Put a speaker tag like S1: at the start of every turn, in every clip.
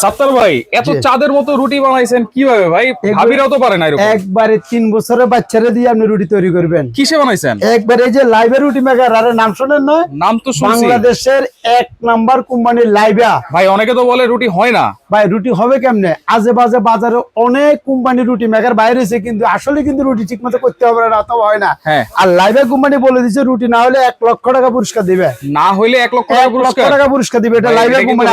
S1: সাত্তার ভাই এত চাঁদের মতো রুটি বানাইছেন কিভাবে ভাই? ভাবিরাও তো পারে না এরকম।
S2: একবারে 3 বছরের বাচ্চারে দিয়ে আপনি রুটি তৈরি করবেন।
S1: কিসে বানাইছেন?
S2: একবারে এই যে লাইভে রুটি মেকার, আরে নাম শুনেন না?
S1: নাম তো শুনছি।
S2: বাংলাদেশের 1 নাম্বার কোম্পানি লাইভা।
S1: ভাই অনেকে তো বলে রুটি হয় না।
S2: ভাই রুটি হবে কেমনে? আজে বাজে বাজারে অনেক কোম্পানি রুটি মেকার বাইরে এসে কিন্তু আসলে কিন্তু রুটি ঠিকমতো করতে হবে না, অথবা হয় না। আর লাইভে কোম্পানি বলে দিচ্ছে রুটি না হলে 1 লক্ষ টাকা পুরস্কার দিবে।
S1: না হইলে 1 লক্ষ টাকা পুরস্কার
S2: দিবে। এটা লাইভে কোম্পানি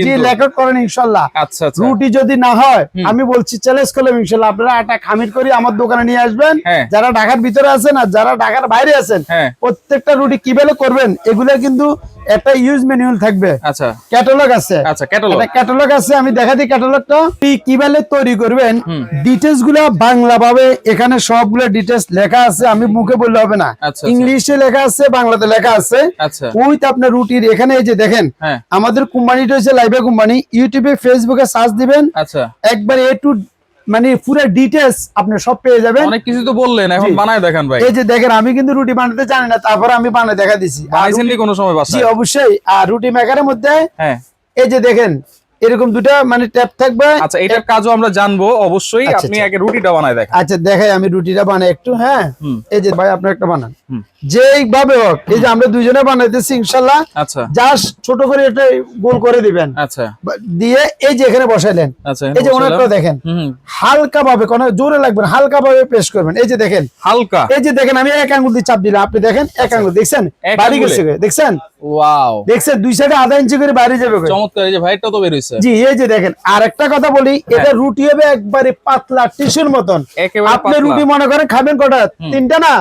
S2: জি রেকর্ড করেন ইনশাআল্লাহ।
S1: আচ্ছা আচ্ছা।
S2: রুটি যদি না হয় আমি বলছি চ্যালেঞ্জ করলাম ইনশাআল্লাহ আপনারা আটা খামির করে আমার দোকানে নিয়ে আসবেন। যারা ঢাকার ভিতরে আছেন আর যারা ঢাকার বাইরে আছেন প্রত্যেকটা রুটি কিভাবে করবেন এগুলা কিন্তু একটা ইউজ ম্যানুয়াল থাকবে।
S1: আচ্ছা
S2: ক্যাটালগ আছে।
S1: আচ্ছা
S2: ক্যাটালগ আছে, আমি দেখাই ক্যাটালগটা কিভাবে তৈরি করবেন। ডিটেইলস গুলা বাংলা ভাবে এখানে সবগুলো ডিটেইলস লেখা আছে, আমি মুখে বললে হবে না। ইংলিশে লেখা আছে, বাংলাতে লেখা আছে। ওইটা আপনার রুটির এখানে এই যে দেখেন আমাদের কোম্পানিটা হচ্ছে লাইভা কোম্পানি। ইউটিউবে ফেসবুকে সার্চ দিবেন, আচ্ছা একবার এ টু মানে পুরো ডিটেইলস আপনি সব পেয়ে যাবেন।
S1: অনেক কিছু তো বললেন, এখন বানায় দেখান ভাই।
S2: এই যে দেখেন আমি কিন্তু রুটি বানাতে জানি না, তারপর আমি বানায় দেখা দিছি।
S1: বানাইছেন কি কোনো সময় বাসায়?
S2: জি অবশ্যই। আর রুটি মেকারের মধ্যে এই যে দেখেন এরকম দুটো মানে ট্যাপ থাকবে।
S1: আচ্ছা এটার কাজও আমরা জানবো অবশ্যই। আপনি আগে রুটিটা বানায় দেখেন।
S2: আচ্ছা দেখাই আমি রুটিটা বানাই একটু। হ্যাঁ এই যে ভাই আপনি একটা বানান যেইভাবে হোক। এই যে আমরা দুইজনে বানাইতেছি ইনশাআল্লাহ। আচ্ছা জাস্ট ছোট করে এটা গোল করে দিবেন। আচ্ছা দিয়ে এই যে এখানে বসাইলেন। আচ্ছা এই যে অনেকটা দেখেন হালকা ভাবে, কোনো জোরে লাগবে না, হালকা ভাবে পেশ করবেন। এই যে দেখেন হালকা, এই যে দেখেন আমি এক আঙ্গুল দিয়ে চাপ দিলাম, আপনি দেখেন এক আঙ্গুল, দেখছেন বাড়ি গেছে, দেখছেন? ওয়াও, দেখছেন দুই সাইডে আধা ইঞ্চি করে বাইরে যাবে।
S1: চমৎকার। এই যে ভাইটা তো বের হইছে।
S2: জি এই যে দেখেন। আর একটা কথা বলি, এটা রুটি হবে একবারে পাতলা টিস্যুর মতন। আপনি রুটি মনে করেন খাবেন কটা? 3টা না?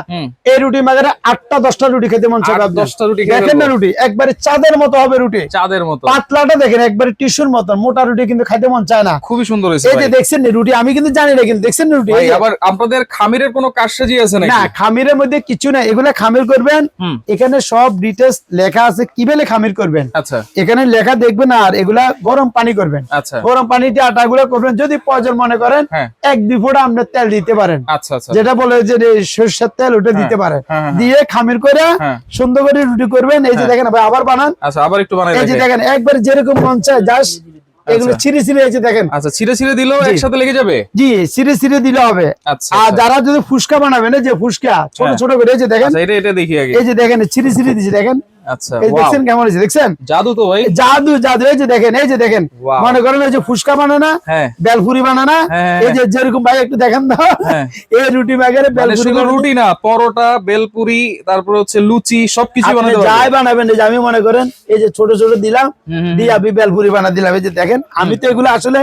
S2: এই রুটি মাগারে 8টা 10টা রুটি খেতে মন চায়।
S1: 10টা রুটি
S2: দেখেন না, রুটি একবারে চাঁদের মতো হবে। রুটি
S1: চাঁদের মতো,
S2: পাতলাটা দেখেন একবারে টিস্যুর মতন। মোটা রুটি কিন্তু খাইতে মন চায় না।
S1: খুবই সুন্দর হয়েছে।
S2: এই যে দেখছেন রুটি, আমি কিন্তু জানি না, কিন্তু দেখছেন রুটি।
S1: আবার আপনাদের খামিরের কোনো কারসাজি আছে নাকি?
S2: না, খামিরের মধ্যে কিছু না। এগুলা খামির করবেন, এখানে সব ডিটেইলস লেখা আছে কিভাবে খামির করবেন। আচ্ছা এখানে লেখা দেখবেন। আর এগুলা গরম পানি করবেন। আচ্ছা গরম পানিতে আটাগুলো করবেন। যদি প্রয়োজন মনে করেন 1-2 ফোঁটা আপনি তেল দিতে পারেন। আচ্ছা আচ্ছা, যেটা বলে যে সরষের তেল, ওটা দিতে পারেন। দিয়ে খামির করে সুন্দর করে রুটি করবেন। এই যে দেখেন ভাই আবার বানান। আচ্ছা আবার একটু বানাই। এই যে দেখেন একবার যেরকম মন চায় জাস্ট এগুলো ছিঁড়ে ছিঁড়ে এই যে দেখেন। আচ্ছা ছিঁড়ে ছিঁড়ে দিলেও একসাথে লেগে যাবে? জি ছিঁড়ে ছিঁড়ে দিলে হবে। আচ্ছা আর যারা যদি ফুসকা বানাবেন, যে ফুসকা ছোট ছোট করে, এই যে দেখেন।
S1: আচ্ছা এটা দেখি আগে।
S2: এই যে দেখেন ছিঁড়ে ছিঁড়ে দিছি, দেখেন। আচ্ছা এই দেখছেন কেমন হয়েছে? দেখছেন জাদু তো ভাই, জাদু জাদু। এই যে দেখেন, এই যে দেখেন মনে করেন এই যে ফুসকা বানানা, বেলপুরি বানানা, এই যে যেরকম ভাই একটু দেখেন তো এই রুটি মাগারে বেলপুরি,
S1: রুটি না পরোটা, বেলপুরি, তারপর হচ্ছে লুচি, সবকিছু বানাতে পারবেন।
S2: যাই বানাবেন। এই যে আমি মনে করেন এই যে ছোট ছোট দিলাম, দিয়ে আমি বেলপুরি বানা দিলাম। এই যে দেখেন আমি তো এগুলো আসলে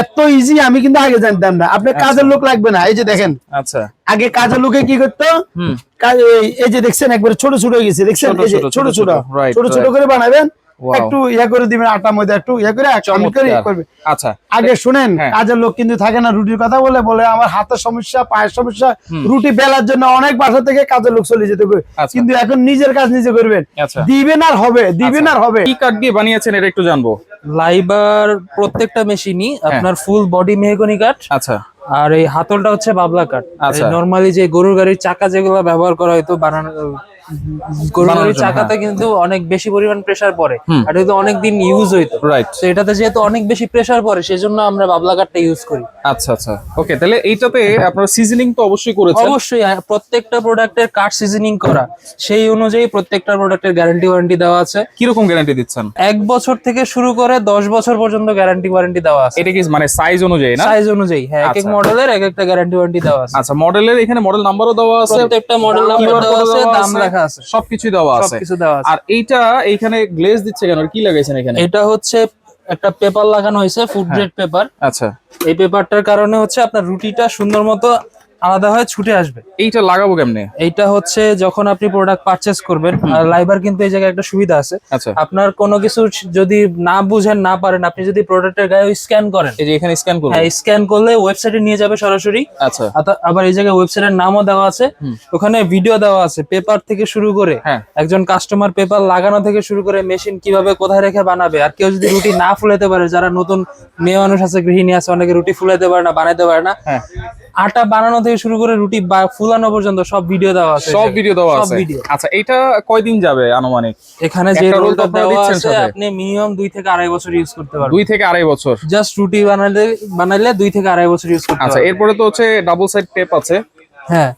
S2: এত ইজি আমি কিন্তু আগে জানতাম না। আপনার কাজের লোক লাগবে না। এই যে দেখেন। আচ্ছা আগে কাজের লোকে কি করতো, এই যে দেখছেন একবারে ছোট ছোট হয়ে গেছে, দেখছেন? এই যে ছোট ছোট ছোট ছোট করে বানাবেন। একটু ইয়া করে দিবেন, আটা মধ্যে একটু ইয়া করে করবে। আচ্ছা আগে শুনেন, কাজের লোক কিন্তু থাকে না। রুটির কথা বলে বলে আমার হাতের সমস্যা, পায়ের সমস্যা, রুটি বেলার জন্য অনেক বাসা থেকে কাজের লোক চলে যেতে হবে। কিন্তু এখন নিজের কাজ নিজে করবেন। দিবেন আর হবে, দিবেন আর হবে।
S1: কি কাঠ দিয়ে বানিয়েছেন এটা একটু জানবো।
S3: লাইবার প্রত্যেকটা মেশিনই আপনার ফুল বডি মেহগনি কাঠ। আচ্ছা আর এই হাতলটা হচ্ছে বাবলা কাঠ। নরমালি যে গরুর গাড়ির চাকা যেগুলো ব্যবহার করা হয়তো বানানো, গরুর গাড়ির চাকাতে কিন্তু অনেক বেশি পরিমাণ প্রেসার পড়ে, আর এটা অনেকদিন ইউজ হইতো। রাইট, তো এটাতে যেহেতু অনেক বেশি প্রেসার পড়ে সেজন্য আমরা বাবলা কাঠটা ইউজ করি।
S1: আচ্ছা আচ্ছা ওকে। তাহলে এইটাতে আপনারা সিজনিং তো অবশ্যই করেছেন?
S3: অবশ্যই, প্রত্যেকটা প্রোডাক্টের কাঠ সিজনিং করা, সেই অনুযায়ী প্রত্যেকটা প্রোডাক্টের গ্যারান্টি ওয়ারেন্টি দেওয়া আছে।
S1: কি রকম গ্যারান্টি দিচ্ছেন?
S3: 1 বছর থেকে শুরু করে 10 বছর পর্যন্ত গ্যারান্টি ওয়ারেন্টি দেওয়া আছে।
S1: এটা কি মানে সাইজ অনুযায়ী না?
S3: সাইজ অনুযায়ী, হ্যাঁ। এক এক মডেলের এক একটা গ্যারান্টি ওয়ারেন্টি দেওয়া আছে।
S1: আচ্ছা মডেলের এখানে মডেল নাম্বারও দেওয়া আছে,
S3: প্রত্যেকটা মডেল নাম্বার দেওয়া আছে, দাম লেখা আছে,
S1: সবকিছু দেওয়া আছে।
S3: সবকিছু দেওয়া আছে।
S1: আর এইটা এইখানে গ্লেজ দিচ্ছে কেন? কি লাগাইছেন এখানে?
S3: এটা হচ্ছে একটা পেপার লাগানো হয়েছে, ফুড গ্রেড পেপার।
S1: আচ্ছা
S3: এই পেপারটার কারণে হচ্ছে আপনার রুটিটা সুন্দর মতো আলাদা হয়ে ছুটে আসবে।
S1: এইটা লাগাবো কেমনে?
S3: এইটা হচ্ছে যখন আপনি প্রোডাক্ট পারচেজ করবেন, আর লাইবার কিন্তু এই জায়গায় একটা সুবিধা আছে। আপনার কোনো কিছু যদি না বুঝেন, না পারেন, আপনি যদি প্রোডাক্টের গায়ে স্ক্যান করেন,
S1: এই যে এখানে স্ক্যান করব,
S3: হ্যাঁ স্ক্যান করলে ওয়েবসাইটে নিয়ে যাবে সরাসরি। আচ্ছা আবার এই জায়গায় ওয়েবসাইটের নামও দেওয়া আছে, ওখানে ভিডিও দেওয়া আছে, পেপার থেকে শুরু করে একজন কাস্টমার পেপার লাগানো থেকে শুরু করে মেশিন কিভাবে কোথায় রেখে বানাবে। আর কেউ যদি রুটি না ফুলাতে পারে, যারা নতুন মেয়ে মানুষ আছে, গৃহিণী আছে, অনেকে রুটি ফুলাতে পারে না, বানাইতে পারে না, আটা বানানো থেকে শুরু করে রুটি ফুলানো পর্যন্ত সব ভিডিও দেওয়া আছে।
S1: সব ভিডিও দেওয়া আছে। আচ্ছা, এটা কয়দিন যাবে আনুমানিক?
S3: এখানে যে রোলটা দেওয়া আছে আপনি মিনিমাম 2 থেকে 2.5 বছর ইউজ করতে পারবেন।
S1: 2 থেকে 2.5 বছর
S3: জাস্ট রুটি বানাইলে 2 থেকে 2.5 বছর ইউজ করতে পারবেন।
S1: আচ্ছা, এরপরে তো হচ্ছে ডাবল সাইড টেপ আছে।
S3: হ্যাঁ,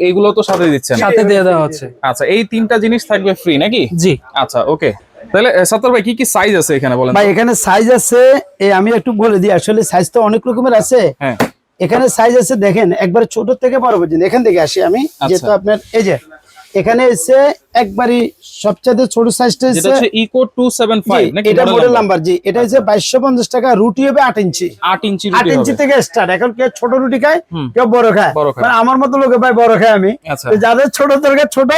S1: এইগুলো তো সাথে দিচ্ছেন?
S3: সাথে দিয়ে দেওয়া হচ্ছে।
S1: আচ্ছা, এই 3টা জিনিস থাকবে ফ্রি নাকি?
S3: জি।
S1: আচ্ছা, ওকে। তাহলে সাত্তার ভাই কি কি সাইজ আছে এখানে বলেন?
S2: ভাই এখানে সাইজ আছে, আমি একটু বলে দিই, আসলে সাইজ তো অনেক রকমের আছে।
S1: হ্যাঁ,
S2: এখানে সাইজ আছে দেখেন, একবার ছোট থেকে বড় পর্যন্ত। এখান থেকে আসি আমি, যেহেতু আপনার এই যে এখানে এসে একবারই সবচেয়ে ছোট সাইজটা
S1: হচ্ছে ইকো 275 নাকি?
S2: এটা মডেল নাম্বার। জি, এটা হচ্ছে 2250 টাকা। রুটি হবে 8 ইঞ্চি।
S1: 8 ইঞ্চি
S2: 8 ইঞ্চি থেকে স্টার্ট। এখন কেউ ছোট রুটি খায়, কেউ বড় খায়। মানে আমার মতো লোকে ভাই বড় খায় আমি। যাদের ছোট দরকার ছোট,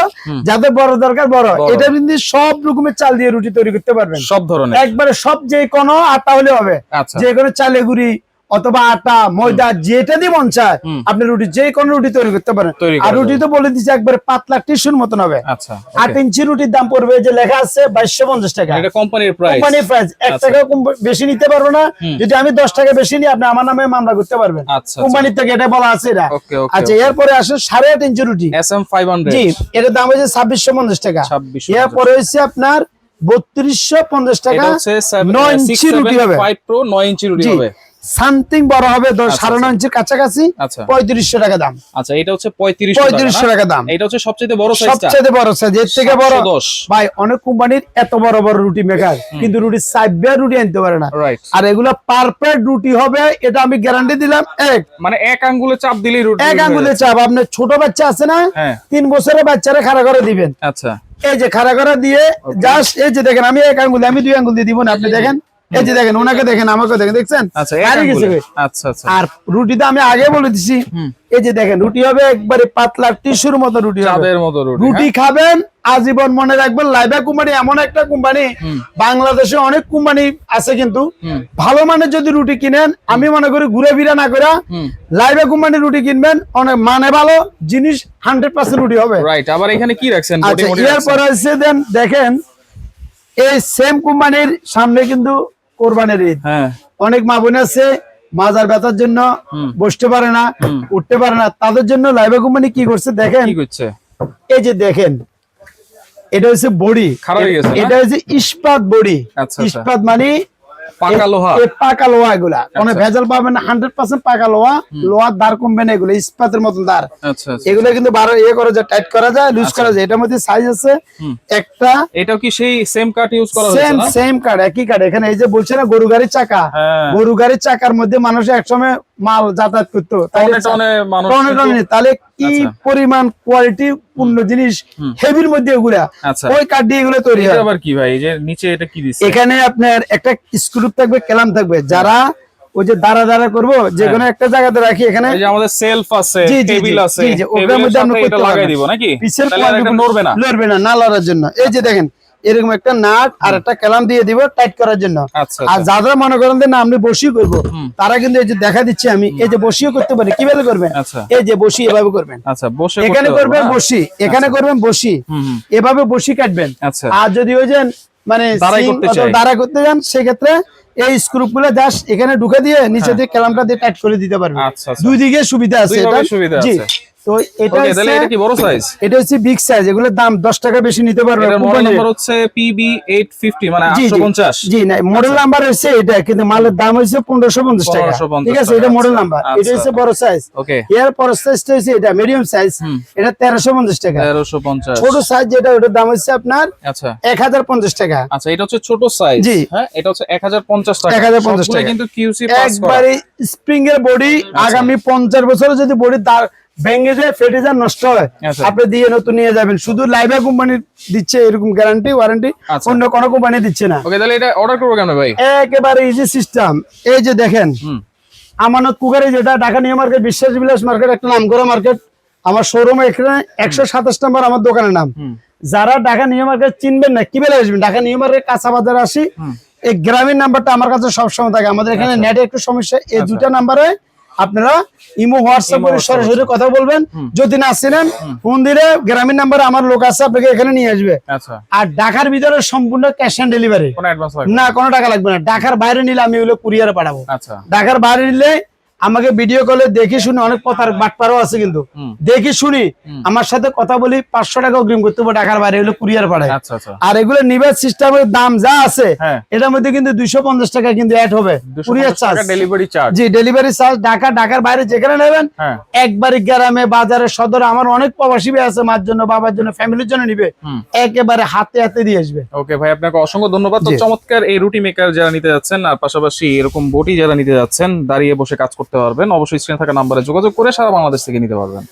S2: যাদের বড় দরকার বড়। এটা কিন্তু সব রকমের চাল দিয়ে রুটি তৈরি করতে পারবেন,
S1: সব ধরনের,
S2: একবারে সব। যে কোনো আটা হলে হবে, যে কোনো চালে গুঁড়ি অথবা আটা ময়দা যেটা দিয়ে মন চায় আপনি রুটি, যে কোনো রুটি তৈরি করতে পারেন। আর রুটি তো বলে দিচ্ছি একবারে পাতলা টিস্যুর মতন হবে। 8 ইঞ্চি রুটির দাম পড়বে, যে লেখা আছে 2250 টাকা।
S1: এটা কোম্পানির প্রাইস।
S2: কোম্পানির প্রাইস। 1 টাকা বেশি নিতে পারবো না। যদি আমি 10 টাকা বেশি নিই, আপনি আমার নামে মামলা করতে পারবেন কোম্পানির থেকে, এটা বলা আছে এটা। আচ্ছা, এরপরে আসে 8.5 ইঞ্চি রুটি SM500। জি, এর দাম হচ্ছে 2650 টাকা। এরপরে হচ্ছে আপনার 3250 টাকা। 9 ইঞ্চি রুটি হবে,
S1: 5 প্রো 9 ইঞ্চি রুটি হবে।
S2: সামথিং বড় হবে 9.5 ইঞ্চির কাছাকাছি। 3500 টাকা দাম।
S1: আচ্ছা, এটা হচ্ছে 3500
S2: টাকা দাম।
S1: এটা হচ্ছে সবচেয়ে বড় সাইজটা।
S2: সবচেয়ে বড় সাইজ। এর থেকে বড় ভাই অনেক কোম্পানির এত বড় বড় রুটি মেকার, কিন্তু রুটি সাইবে রুটি আনতে পারে না। আর এগুলো পারফেক্ট রুটি হবে, এটা আমি গ্যারান্টি দিলাম।
S1: মানে এক আঙ্গুলে চাপ দিলেই রুটি।
S2: এক আঙ্গুলে চাপ। আপনার ছোট বাচ্চা আছে না, 3 বছরের বাচ্চারে খাড়া করে দিবেন।
S1: আচ্ছা,
S2: এই যে খাড়া করে দিয়ে জাস্ট এই যে দেখেন, আমি এক আঙ্গুলে, আমি 2 আঙ্গুল দিয়ে দিব না। আপনি দেখেন, এই যে দেখেন, ওনাকে দেখেন, আমাকে দেখেন, দেখছেন?
S1: আচ্ছা।
S2: আর রুটিটা আমি আগে বলে দিছি, এই যে দেখেন রুটি হবে একবারে পাতলা টিস্যুর মতো রুটি হবে। রুটি খাবেন আজীবন মনে রাখবেন। লাইবা কোম্পানি এমন একটা কোম্পানি, বাংলাদেশে অনেক কোম্পানি আছে, কিন্তু ভালো মানের যদি রুটি কিনেন, আমি মনে করি ঘুরে ফিরে না করে লাইবা কোম্পানির রুটি কিনবেন। অনেক মানে ভালো জিনিস, 100% রুটি হবে।
S1: রাইট। আবার এখানে কি রাখছেন?
S2: এরপর আছে দেন দেখেন, এই সেম কোম্পানির সামনে কিন্তু কোরবানির ঈদ। অনেক মা বোন আছে মাজার ব্যথার জন্য বসতে পারে না, উঠতে পারে না, তাদের জন্য লাইবা কোম্পানি কি করছে দেখেন। এই যে দেখেন, এটা হচ্ছে বডি, এটা হচ্ছে ইস্পাত বডি। ইস্পাত মানে পাকা লোহা। পাকা লোহা, এগুলা কোনো ভেজাল পাবেন না, 100% পাকা লোহা। লোহার দাঁড় কমবে না, এগুলো ইস্পাতের মতন দাঁড়। এগুলো কিন্তু করা যায়, টাইট করা যায়, লুজ করা যায়। এটার মধ্যে সাইজ আছে একটা।
S1: এটাও কি সেই সেম কাট ইউজ করা হচ্ছে না?
S2: সেম কাট, একই কাট। এখানে এই যে বলছে না গরু গাড়ির চাকা, গরু গাড়ির চাকার মধ্যে মানুষ একসময় মাল যাতায়াত করতো, তাহলে কি পরিমাণ কোয়ালিটি পূর্ণ জিনিস, হেভির মধ্যে এগুলা, ওই কাঠ দিয়ে এগুলো তৈরি হয়।
S1: আবার কি ভাই, এই যে নিচে এটা কি দিচ্ছে?
S2: এখানে আপনার একটা স্ক্রু থাকবে, ক্যালাম থাকবে। যারা ওই যে দাঁড়া দাঁড়া করবো, যে কোনো একটা জায়গাতে রাখি। এখানে
S1: এই যে আমাদের সেলফ আছে, টেবিল আছে,
S2: ওটার মধ্যে আমরা
S1: এটা লাগাই দিব নাকি?
S2: পিছের কোয়ালিটি নড়বে না, না লড়ার জন্য। এই যে দেখেন, এরকম একটা নাট আর একটা ক্যালাম দিয়ে দিব টাইট করার জন্য। আর যারা মনে করেন যে না আমি বসিয়ে করবো, তারা কিন্তু এই যে দেখা দিচ্ছি আমি, এই যে বসিয়ে করতে পারি। কিভাবে করবেন? এই যে বসি এভাবে করবেন। এখানে করবেন বসি, এখানে করবেন বসি, এভাবে বসি কাটবেন। আর যদি ওই যে মানে দাঁড়া করতে যান, সেক্ষেত্রে এই স্ক্রু গুলো জাস্ট এখানে ঢুকে দিয়ে নিচে দিয়ে ক্যালামটা দিয়ে টাইট করে দিতে পারবেন। দুই দিকে সুবিধা আছে এটা। জি, তো এটা
S1: কি বড় সাইজ?
S2: এটা হচ্ছে বিগ সাইজ। এগুলোর দাম 10 টাকা বেশি নিতে পারবে।
S1: এর মডেল নাম্বার হচ্ছে PB850, মানে 850।
S2: জি না, মডেল নাম্বার হচ্ছে এটা, কিন্তু মালের দাম হচ্ছে 1550 টাকা। ঠিক আছে, এটা মডেল নাম্বার। এটা হচ্ছে বড় সাইজ।
S1: ওকে,
S2: এর বড় সাইজটা হচ্ছে এটা মিডিয়াম সাইজ, এটা 1350 টাকা।
S1: 1350।
S2: ছোট সাইজ যেটা, ওটার দাম হচ্ছে আপনার 1050 টাকা।
S1: আচ্ছা, এটা হচ্ছে ছোট সাইজ।
S2: জি,
S1: হ্যাঁ, এটা হচ্ছে 1050 টাকা।
S2: 1050 টাকা
S1: কিন্তু QC পাস করা।
S2: একবারে স্প্রিং এর বডি, আগামী 50 বছর যদি বডি ভেঙে যায়, ফেটে যায়, নষ্ট হয়, আপনি দিয়ে নতুন নিয়ে যাবেন। শুধু লাইভা কোম্পানি দিচ্ছে এরকম গ্যারান্টি ওয়ারেন্টি, অন্য কোনো কোম্পানি দিচ্ছে না।
S1: ওকে, তাহলে এটা অর্ডার করব কেমন ভাই?
S2: একেবারে ইজি সিস্টেম। এই যে দেখেন, আমানত কুকারে, যেটা ঢাকা নিউ মার্কেট, বিশ্বাস বিলাস মার্কেট, একটা নামকরা মার্কেট। আমার শোরুম এখানে 127 নম্বর আমার দোকানের নাম। যারা ঢাকা নিউ মার্কেট চিনবেন না, কিভাবে আসবেন? ঢাকা নিউ মার্কেট কাঁচা বাজারে আসি, এই গ্রামীণ নাম্বারটা আমার কাছে সবসময় থাকে। আমাদের এখানে নেটে একটু সমস্যা, এই দুটা নাম্বারে আপনারা ইমো হোয়াটসঅ্যাপ করে সরাসরি কথা বলবেন। যদি না আসেন, ফোন দিলে গ্রামীণ নাম্বারে আমার লোক আছে, আপনাকে এখানে নিয়ে আসবে। আর ঢাকার ভিতরে সম্পূর্ণ ক্যাশ অন ডেলিভারি, না কোনো টাকা লাগবে না। ঢাকার বাইরে নিলে আমি ওগুলো কুরিয়ারে পাঠাবো। ঢাকার বাইরে নিলে আমাকে ভিডিও কলে দেখে শুনে অনেক কথার বাটপারও আছে, কিন্তু দেখে শুনি আমার সাথে কথা বলি 500 টাকা অগ্রিম করতে হবে ঢাকার বাইরে, এগুলো কুরিয়ার পাঠায়।
S1: আচ্ছা আচ্ছা।
S2: আর এগুলো নিবার সিস্টেমের দাম যা আছে
S1: হ্যাঁ।
S2: এটার মধ্যে কিন্তু 250 টাকা কিন্তু অ্যাড হবে কুরিয়ার চার্জ,
S1: ডেলিভারি চার্জ।
S2: জি ডেলিভারি চার্জ। ঢাকার বাইরে যেখানে নেবেন
S1: হ্যাঁ।
S2: একবারে গ্রামে বাজারে সদরে আমার অনেক প্রবাসী ভাই আছে, মার জন্য বাবার জন্য ফ্যামিলির জন্য নিবে, একেবারে হাতে হাতে দিয়ে আসবে।
S1: ওকে ভাই, আপনাকে অসংখ্য ধন্যবাদ। তো চমৎকার এই রুটি মেকার যারা নিতে যাচ্ছেন আর পাশাপাশি এরকম বটি যারা নিতে যাচ্ছেন, দাঁড়িয়ে বসে কাজ করতে পারবেন, অবশ্যই স্ক্রিনে থাকা নাম্বারে যোগাযোগ করে সারা বাংলাদেশ থেকে নিতে পারবেন।